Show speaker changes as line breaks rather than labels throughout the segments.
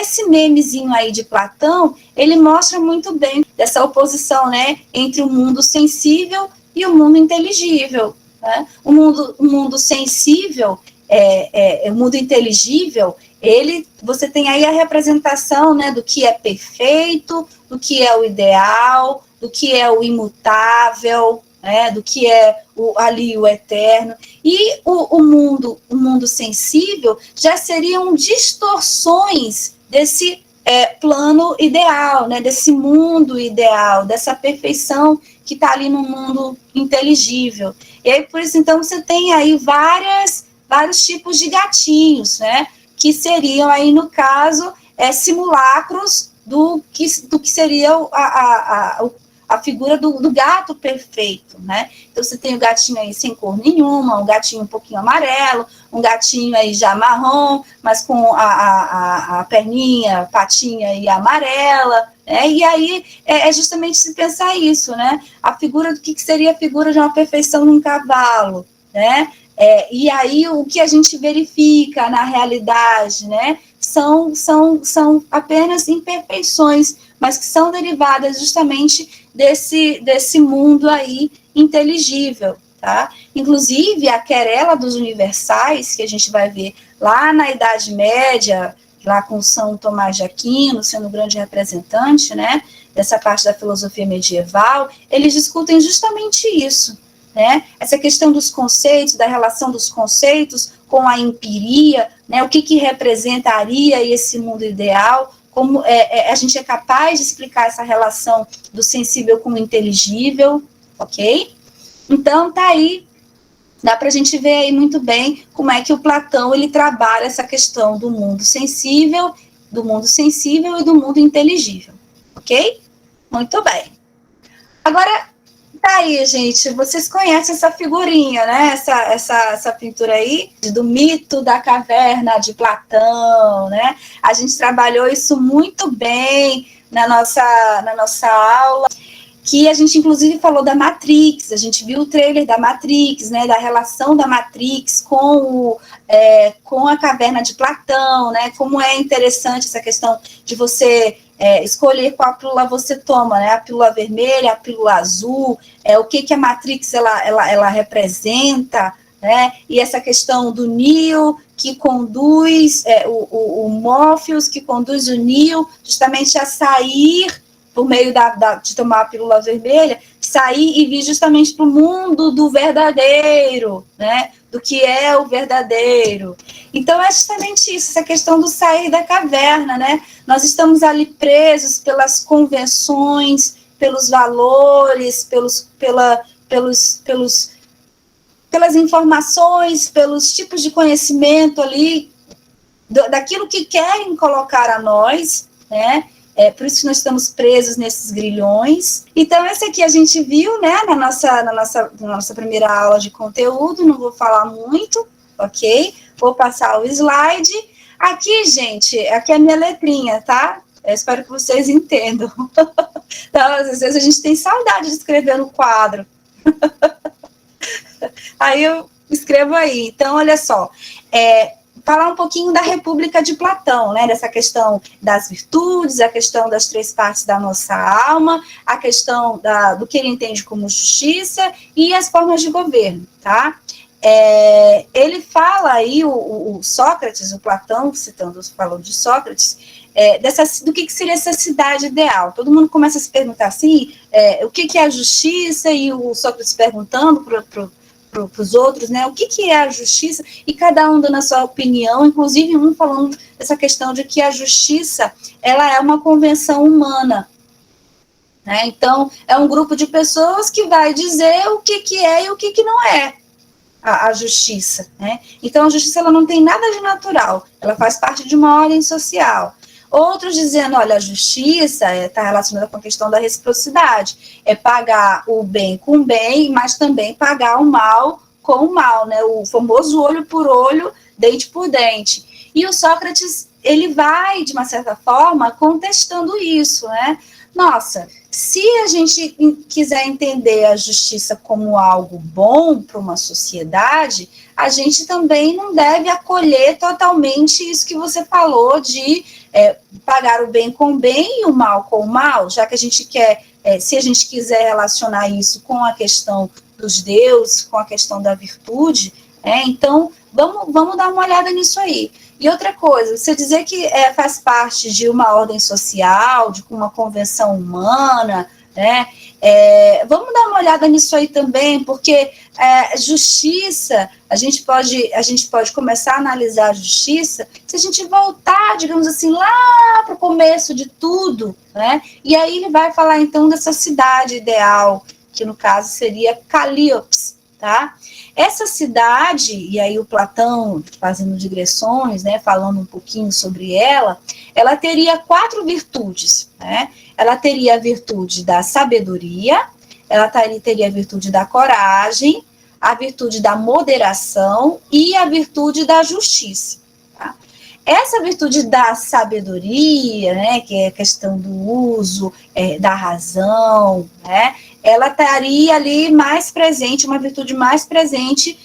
esse memezinho aí de Platão, ele mostra muito bem dessa oposição, né, entre o mundo sensível e o mundo inteligível, né? O mundo sensível, o mundo inteligível, você tem aí a representação, né, do que é perfeito, do que é o ideal, do que é o imutável, né, do que é ali o eterno, e o mundo sensível já seriam distorções desse plano ideal, né, desse mundo ideal, dessa perfeição que está ali no mundo inteligível. E aí, por isso, então, você tem aí vários tipos de gatinhos, né, que seriam aí, no caso, simulacros do que seria a figura do gato perfeito, né? Então, você tem o gatinho aí sem cor nenhuma, um gatinho um pouquinho amarelo, um gatinho aí já marrom, mas com a perninha, patinha aí amarela, né? E aí justamente se pensar isso, né? A figura do que seria a figura de uma perfeição num cavalo, né? E aí o que a gente verifica na realidade, né? São apenas imperfeições, mas que são derivadas justamente desse mundo aí inteligível, tá? Inclusive, a querela dos universais, que a gente vai ver lá na Idade Média, lá com São Tomás de Aquino, sendo o grande representante, né, dessa parte da filosofia medieval, eles discutem justamente isso, né? Essa questão dos conceitos, da relação dos conceitos com a empiria, né? O que representaria esse mundo ideal, como a gente é capaz de explicar essa relação do sensível com o inteligível, ok? Então, tá aí, dá para a gente ver aí muito bem como é que o Platão, ele trabalha essa questão do mundo sensível e do mundo inteligível, ok? Muito bem. Agora, tá aí, gente, vocês conhecem essa figurinha, né? Essa pintura aí do mito da caverna de Platão, né? A gente trabalhou isso muito bem na nossa aula, que a gente inclusive falou da Matrix, a gente viu o trailer da Matrix, né? Da relação da Matrix com a caverna de Platão, né? Como é interessante essa questão de você escolher qual pílula você toma, né? A pílula vermelha, a pílula azul, o que a Matrix ela representa, né? E essa questão do Neo que conduz, o Morpheus que conduz o Neo justamente a sair por meio de tomar a pílula vermelha, sair e vir justamente para o mundo do verdadeiro, né? Do que é o verdadeiro. Então, é justamente isso, essa questão do sair da caverna, né? Nós estamos ali presos pelas convenções, pelos valores, pelas informações, pelos tipos de conhecimento ali, daquilo que querem colocar a nós, né? Por isso que nós estamos presos nesses grilhões. Então, esse aqui a gente viu, né, na nossa primeira aula de conteúdo, não vou falar muito, ok? Vou passar o slide. Aqui, gente, aqui é a minha letrinha, tá? Eu espero que vocês entendam. Então, às vezes a gente tem saudade de escrever no quadro. Aí eu escrevo aí. Então, olha só, falar um pouquinho da República de Platão, né, dessa questão das virtudes, a questão das três partes da nossa alma, a questão do que ele entende como justiça e as formas de governo, tá? Ele fala aí, o Sócrates, o Platão, falando de Sócrates, do que seria essa cidade ideal. Todo mundo começa a se perguntar assim, o que é a justiça, e o Sócrates perguntando para os outros, né, o que é a justiça, e cada um dando a sua opinião, inclusive um falando dessa questão de que a justiça, ela é uma convenção humana, né, então é um grupo de pessoas que vai dizer o que é e o que não é a justiça, né, então a justiça ela não tem nada de natural, ela faz parte de uma ordem social. Outros dizendo, olha, a justiça está relacionada com a questão da reciprocidade, é pagar o bem com o bem, mas também pagar o mal com o mal, né? O famoso olho por olho, dente por dente. E o Sócrates ele vai, de uma certa forma, contestando isso, né? Nossa, se a gente quiser entender a justiça como algo bom para uma sociedade, a gente também não deve acolher totalmente isso que você falou de pagar o bem com o bem e o mal com o mal, já que a gente quer, se a gente quiser relacionar isso com a questão dos deuses, com a questão da virtude, então vamos dar uma olhada nisso aí. E outra coisa, você dizer que faz parte de uma ordem social, de uma convenção humana, né? Vamos dar uma olhada nisso aí também, porque justiça, a gente pode começar a analisar a justiça se a gente voltar, digamos assim, lá para o começo de tudo, né? E aí ele vai falar então dessa cidade ideal, que no caso seria Calíope, tá? Essa cidade, e aí o Platão fazendo digressões, né, falando um pouquinho sobre ela teria 4 virtudes, né? Ela teria a virtude da sabedoria, ela teria a virtude da coragem, a virtude da moderação e a virtude da justiça. Tá? Essa virtude da sabedoria, né, que é a questão do uso da razão, né, ela estaria ali mais presente, uma virtude mais presente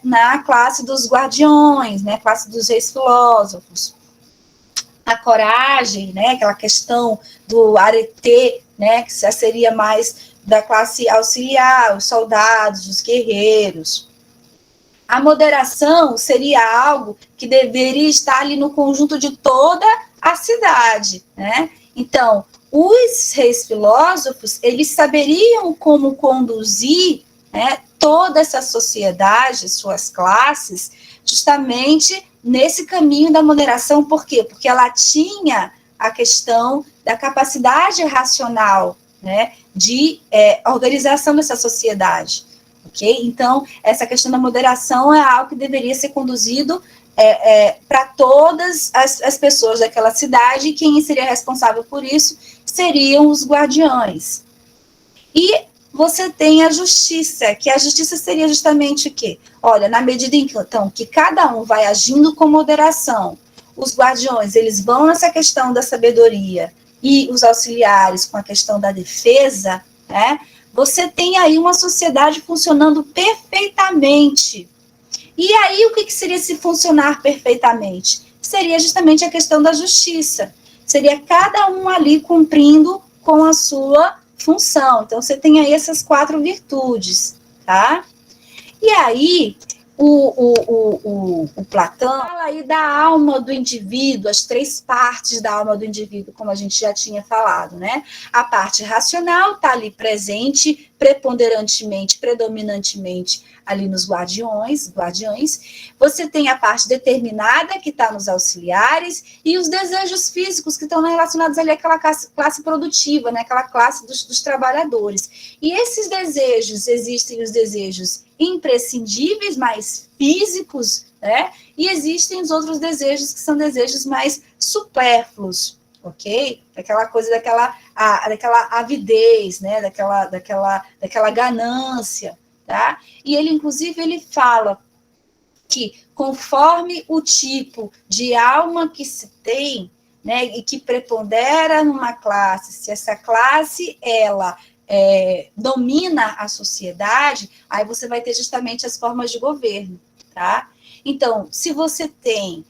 na classe dos guardiões, né, classe dos reis filósofos. A coragem, né, aquela questão do arete, né, que seria mais da classe auxiliar, os soldados, os guerreiros. A moderação seria algo que deveria estar ali no conjunto de toda a cidade, né? Então, os reis filósofos, eles saberiam como conduzir, né, toda essa sociedade, suas classes, justamente nesse caminho da moderação. Por quê? Porque ela tinha a questão da capacidade racional, né, de organização dessa sociedade. Okay? Então, essa questão da moderação é algo que deveria ser conduzido para todas as pessoas daquela cidade, e quem seria responsável por isso seriam os guardiões. E você tem a justiça, que a justiça seria justamente o quê? Olha, na medida em que, então, que cada um vai agindo com moderação, os guardiões, eles vão nessa questão da sabedoria, e os auxiliares com a questão da defesa, né? Você tem aí uma sociedade funcionando perfeitamente. E aí, o que seria se funcionar perfeitamente? Seria justamente a questão da justiça. Seria cada um ali cumprindo com a sua função. Então, você tem aí essas 4 virtudes, tá? E aí, o Platão fala aí da alma do indivíduo, as 3 partes da alma do indivíduo, como a gente já tinha falado, né? A parte racional está ali presente, preponderantemente, predominantemente ali nos guardiões. Você tem a parte determinada, que está nos auxiliares, e os desejos físicos, que estão relacionados ali àquela classe produtiva, né? Aquela classe dos trabalhadores. E esses desejos, existem os desejos imprescindíveis, mais físicos, né? E existem os outros desejos que são desejos mais supérfluos, ok? Aquela coisa daquela avidez, né? Daquela ganância, tá? E ele, inclusive, ele fala que conforme o tipo de alma que se tem, né? E que prepondera numa classe, se essa classe, ela domina a sociedade, aí você vai ter justamente as formas de governo, tá? Então, se você tem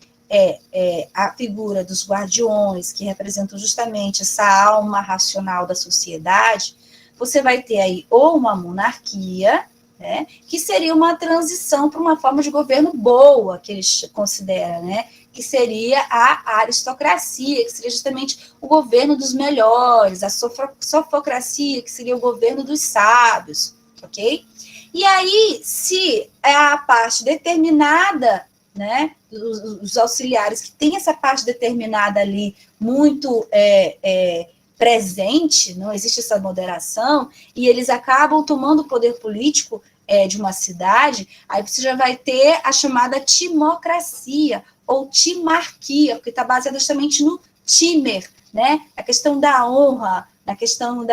a figura dos guardiões, que representam justamente essa alma racional da sociedade, você vai ter aí ou uma monarquia, né, que seria uma transição para uma forma de governo boa, que eles consideram, né, que seria a aristocracia, que seria justamente o governo dos melhores, a sofocracia, que seria o governo dos sábios, ok? E aí, se é a parte determinada, né, os auxiliares que tem essa parte determinada ali muito presente, não existe essa moderação, e eles acabam tomando o poder político de uma cidade, aí você já vai ter a chamada timocracia, ou timarquia, porque está baseada justamente no timer, né? A questão da honra, na questão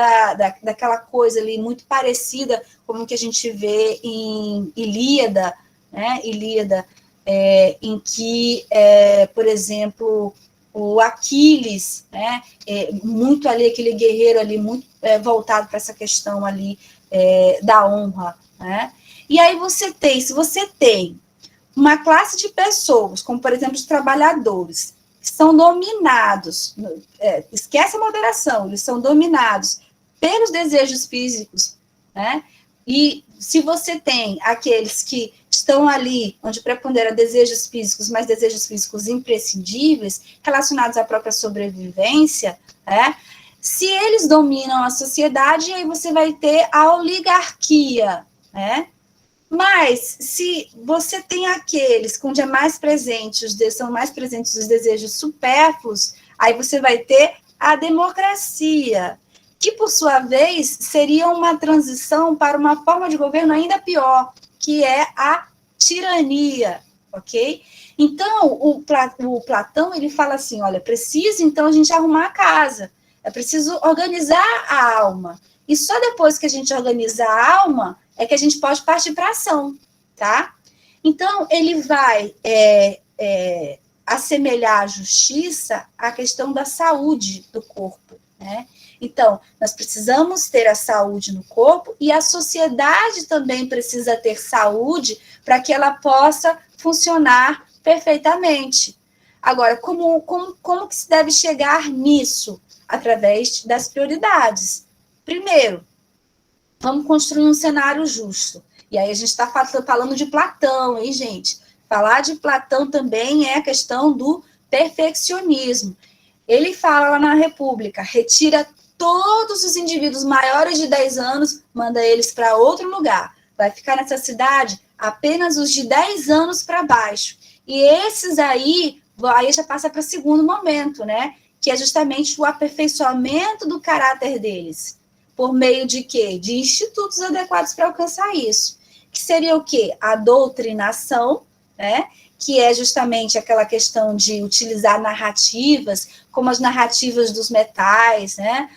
daquela coisa ali muito parecida com o que a gente vê em Ilíada, né? Ilíada, em que, por exemplo, o Aquiles, né, muito ali, aquele guerreiro ali, muito voltado para essa questão ali da honra, né? E aí se você tem uma classe de pessoas, como, por exemplo, os trabalhadores, que são dominados, esquece a moderação, eles são dominados pelos desejos físicos, né? E se você tem aqueles que estão ali, onde prepondera desejos físicos, mas desejos físicos imprescindíveis, relacionados à própria sobrevivência, né? Se eles dominam a sociedade, aí você vai ter a oligarquia, né? Mas, se você tem aqueles onde é mais presente, são mais presentes os desejos supérfluos, aí você vai ter a democracia, que, por sua vez, seria uma transição para uma forma de governo ainda pior, que é a tirania, ok? Então, o Platão, ele fala assim, olha, precisa, então, a gente arrumar a casa, é preciso organizar a alma, e só depois que a gente organiza a alma, é que a gente pode partir para a ação, tá? Então, ele vai assemelhar a justiça à questão da saúde do corpo, né? Então, nós precisamos ter a saúde no corpo e a sociedade também precisa ter saúde para que ela possa funcionar perfeitamente. Agora, como que se deve chegar nisso? Através das prioridades. Primeiro, vamos construir um cenário justo. E aí a gente está falando de Platão, hein, gente? Falar de Platão também é a questão do perfeccionismo. Ele fala lá na República, retira todos os indivíduos maiores de 10 anos, manda eles para outro lugar. Vai ficar nessa cidade apenas os de 10 anos para baixo. E esses aí já passa para o segundo momento, né? Que é justamente o aperfeiçoamento do caráter deles. Por meio de quê? De institutos adequados para alcançar isso. Que seria o quê? A doutrinação, né? Que é justamente aquela questão de utilizar narrativas, como as narrativas dos metais, né?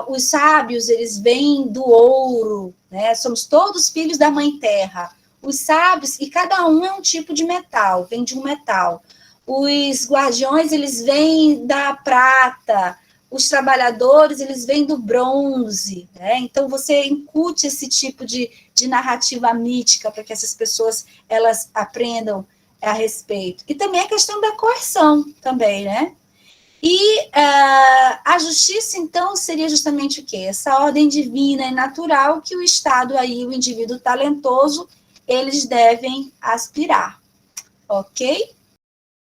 Os sábios, eles vêm do ouro, né? Somos todos filhos da mãe terra. Os sábios, e cada um é um tipo de metal, vem de um metal. Os guardiões, eles vêm da prata. Os trabalhadores, eles vêm do bronze, né? Então, você incute esse tipo de narrativa mítica para que essas pessoas, elas aprendam a respeito. E também a questão da coerção também, né? E a justiça, então, seria justamente o quê? Essa ordem divina e natural que o Estado aí, o indivíduo talentoso, eles devem aspirar, ok?